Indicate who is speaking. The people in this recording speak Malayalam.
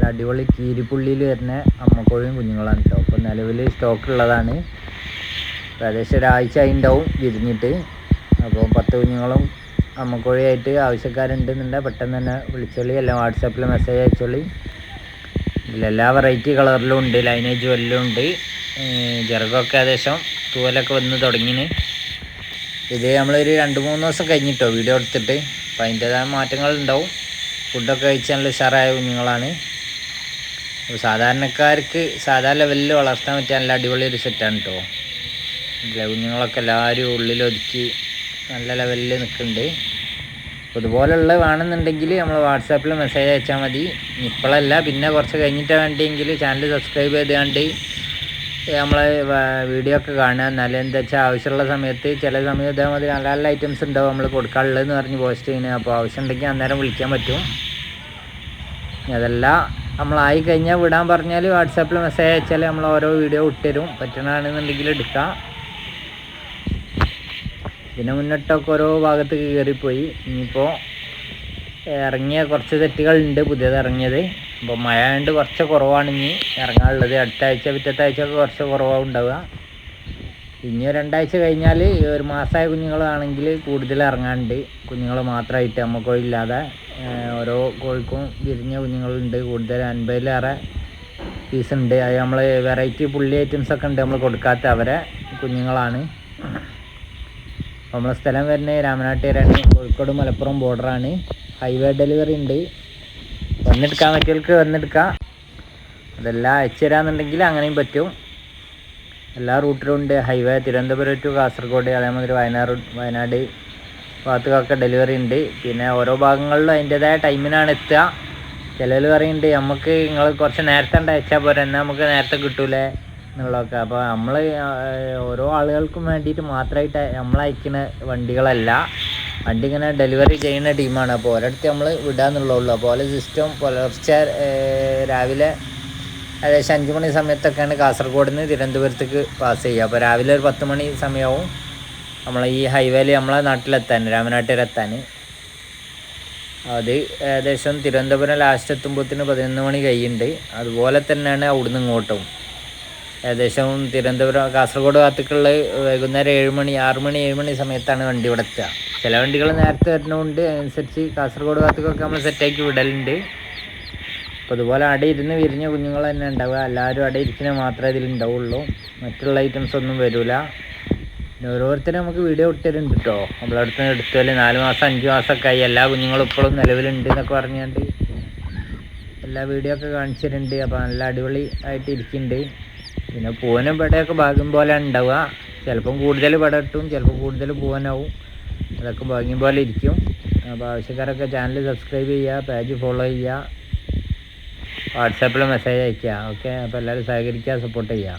Speaker 1: അടിപൊളി കീരിപ്പുള്ളിയിൽ വരുന്ന അമ്മക്കോഴിയും കുഞ്ഞുങ്ങളാണ് കേട്ടോ. അപ്പോൾ നിലവിൽ സ്റ്റോക്കുള്ളതാണ്. ഏകദേശം ഒരാഴ്ച ഉണ്ടാവും വിരിഞ്ഞിട്ട്. അപ്പോൾ 10 കുഞ്ഞുങ്ങളും അമ്മക്കോഴിയായിട്ട് ആവശ്യക്കാരുണ്ടെന്നുണ്ടെങ്കിൽ പെട്ടെന്ന് തന്നെ വിളിച്ചോളി, എല്ലാം വാട്സാപ്പിൽ മെസ്സേജ് അയച്ചോളി. ഇതിലെല്ലാ വെറൈറ്റി കളറിലും ഉണ്ട്, ലൈനേജും എല്ലാം ഉണ്ട്. ചിറകൊക്കെ ഏകദേശം തൂവലൊക്കെ വന്ന് തുടങ്ങിന്. ഇത് നമ്മളൊരു 2-3 ദിവസം കഴിഞ്ഞിട്ടോ വീഡിയോ എടുത്തിട്ട്. അപ്പോൾ അതിൻ്റേതായ മാറ്റങ്ങളുണ്ടാവും. ഫുഡൊക്കെ കഴിച്ച് നല്ല ഉഷാറായ കുഞ്ഞുങ്ങളാണ്. അപ്പോൾ സാധാരണക്കാർക്ക് സാധാ ലെവലിൽ വളർത്താൻ പറ്റിയ നല്ല അടിപൊളി ഒരു സെറ്റാണ് കേട്ടോ. കുഞ്ഞുങ്ങളൊക്കെ എല്ലാവരും ഉള്ളിലൊതുക്കി നല്ല ലെവലിൽ നിൽക്കുന്നുണ്ട്. അപ്പോൾ ഇതുപോലുള്ള വേണമെന്നുണ്ടെങ്കിൽ നമ്മൾ വാട്സാപ്പിൽ മെസ്സേജ് അയച്ചാൽ മതി. ഇപ്പോഴല്ല, പിന്നെ കുറച്ച് കഴിഞ്ഞിട്ടാണ് വേണ്ടിയെങ്കിൽ ചാനൽ സബ്സ്ക്രൈബ് ചെയ്തുകൊണ്ട് നമ്മളെ വീഡിയോ ഒക്കെ കാണുക. എന്നാലും എന്താ വെച്ചാൽ ആവശ്യമുള്ള സമയത്ത് ചില സമയം ഇതേമാതിരി നല്ല നല്ല ഐറ്റംസ് ഉണ്ടാവും നമ്മൾ കൊടുക്കാനുള്ളതെന്ന് പറഞ്ഞ് പോസ്റ്റ് ചെയ്യുന്നത്. അപ്പോൾ ആവശ്യമുണ്ടെങ്കിൽ അന്നേരം വിളിക്കാൻ പറ്റും. അതെല്ലാം നമ്മളായി കഴിഞ്ഞാൽ വിടാൻ പറഞ്ഞാൽ വാട്സാപ്പിൽ മെസ്സേജ് അയച്ചാൽ നമ്മൾ ഓരോ വീഡിയോ ഇട്ടുതരും. പറ്റണമെന്നുണ്ടെങ്കിൽ എടുക്കാം. ഇതിന് മുന്നിട്ടൊക്കെ ഓരോ ഭാഗത്ത് കയറിപ്പോയി. ഇനിയിപ്പോൾ ഇറങ്ങിയ കുറച്ച് തെറ്റുകളുണ്ട് പുതിയത് ഇറങ്ങിയത്. അപ്പോൾ മഴ കൊണ്ട് കുറച്ച് കുറവാണ് ഇനി ഇറങ്ങാനുള്ളത്. അടുത്ത ആഴ്ച പിറ്റത്തെ ആഴ്ചയൊക്കെ കുറച്ച് കുറവാണ് ഉണ്ടാവുക. ഇനി 2 ആഴ്ച കഴിഞ്ഞാൽ 1 മാസമായ കുഞ്ഞുങ്ങളാണെങ്കിൽ കൂടുതൽ ഇറങ്ങാനുണ്ട്. കുഞ്ഞുങ്ങൾ മാത്രമായിട്ട് അമ്മക്കോഴില്ലാതെ ഓരോ കോഴിക്കും വിരിഞ്ഞ കുഞ്ഞുങ്ങളുണ്ട്. കൂടുതൽ 50-ലേറെ പീസുണ്ട്. അത് നമ്മൾ വെറൈറ്റി പുള്ളി ഐറ്റംസൊക്കെ ഉണ്ട് നമ്മൾ കൊടുക്കാത്ത അവരെ കുഞ്ഞുങ്ങളാണ്. നമ്മളെ സ്ഥലം വരുന്നത് രാമനാട്ടുകരയാണ്, കോഴിക്കോട് മലപ്പുറം ബോർഡറാണ്. ഹൈവേ ഡെലിവറി ഉണ്ട്. വന്നെടുക്കാൻ പറ്റിയവർക്ക് വന്നെടുക്കാം. അതെല്ലാം അയച്ചു തരാമെന്നുണ്ടെങ്കിൽ അങ്ങനെയും പറ്റും. എല്ലാ റൂട്ടിലും ഉണ്ട്. ഹൈവേ തിരുവനന്തപുരം ടു കാസർഗോഡ്, അതേമാതിരി വയനാട് ഭാഗത്തൊക്കെ ഡെലിവറി ഉണ്ട്. പിന്നെ ഓരോ ഭാഗങ്ങളിലും അതിൻ്റേതായ ടൈമിനാണ് എത്തുക. ചിലർ പറയുന്നുണ്ട് നമുക്ക് നിങ്ങൾ കുറച്ച് നേരത്തെ അയച്ചാൽ പോരാ, എന്നാൽ നമുക്ക് നേരത്തെ കിട്ടൂലേ എന്നുള്ളതൊക്കെ. അപ്പോൾ നമ്മൾ ഓരോ ആളുകൾക്കും വേണ്ടിയിട്ട് മാത്രമായിട്ട് നമ്മൾ അയക്കുന്ന വണ്ടികളല്ല. വണ്ടി ഇങ്ങനെ ഡെലിവറി ചെയ്യുന്ന ടീമാണ്. അപ്പോൾ ഒരിടത്ത് നമ്മൾ വിടാന്നുള്ളൂ. അപ്പോൾ ഓരോ സിസ്റ്റം പുലർച്ചെ രാവിലെ ഏകദേശം 5 മണി സമയത്തൊക്കെയാണ് കാസർഗോഡ് നിന്ന് തിരുവനന്തപുരത്തേക്ക് പാസ് ചെയ്യുക. അപ്പോൾ രാവിലെ ഒരു 10 മണി സമയവും നമ്മളെ ഈ ഹൈവേയിൽ നമ്മളെ നാട്ടിലെത്താൻ, രാമനാട്ടുകരെത്താൻ. അത് ഏകദേശം തിരുവനന്തപുരം ലാസ്റ്റ് എത്തുമ്പോഴത്തേന് 11 മണി കഴിയുന്നുണ്ട്. അതുപോലെ തന്നെയാണ് അവിടുന്ന് ഇങ്ങോട്ടും. ഏകദേശം തിരുവനന്തപുരം കാസർഗോഡ് ഭാഗത്തേക്കുള്ള വൈകുന്നേരം 7 മണി 6 മണി 7 മണി സമയത്താണ് വണ്ടി ഇവിടെ എത്തുക. ചില വണ്ടികൾ നേരത്തെ വരുന്നതുകൊണ്ട് അതിനനുസരിച്ച് കാസർഗോഡ് ഭാഗത്തേക്കൊക്കെ നമ്മൾ സെറ്റാക്കി വിടലുണ്ട്. അപ്പോൾ അതുപോലെ അവിടെ ഇരുന്ന് വിരിഞ്ഞ കുഞ്ഞുങ്ങൾ തന്നെ ഉണ്ടാവുക. എല്ലാവരും അവിടെ ഇരിക്കുന്നത് മാത്രമേ ഇതിലുണ്ടാവുള്ളൂ. മറ്റുള്ള ഐറ്റംസ് ഒന്നും വരില്ല. പിന്നെ ഓരോരുത്തരും നമുക്ക് വീഡിയോ ഇട്ടിട്ടുണ്ട് കേട്ടോ. നമ്മളടുത്ത് എടുത്താൽ 4 മാസം 5 മാസമൊക്കെ ആയി എല്ലാ കുഞ്ഞുങ്ങളും ഇപ്പോഴും നിലവിലുണ്ട് എന്നൊക്കെ പറഞ്ഞുകൊണ്ട് എല്ലാ വീഡിയോ ഒക്കെ കാണിച്ചിട്ടുണ്ട്. അപ്പോൾ നല്ല അടിപൊളി ആയിട്ട് ഇരിക്കുന്നുണ്ട്. പിന്നെ പൂവനും പെടയൊക്കെ ഭാഗ്യം പോലെയാണ് ഉണ്ടാവുക. ചിലപ്പം കൂടുതൽ പെട ഇട്ടും ചിലപ്പോൾ കൂടുതൽ പൂവനാവും. അതൊക്കെ ഭാഗ്യം പോലെ ഇരിക്കും. അപ്പോൾ ആവശ്യക്കാരൊക്കെ ചാനൽ സബ്സ്ക്രൈബ് ചെയ്യുക, പേജ് ഫോളോ ചെയ്യുക, വാട്സാപ്പിൽ മെസ്സേജ് അയയ്ക്കുക. ഓക്കെ, അപ്പോൾ എല്ലാവരും സഹകരിക്കുക, സപ്പോർട്ട് ചെയ്യുക.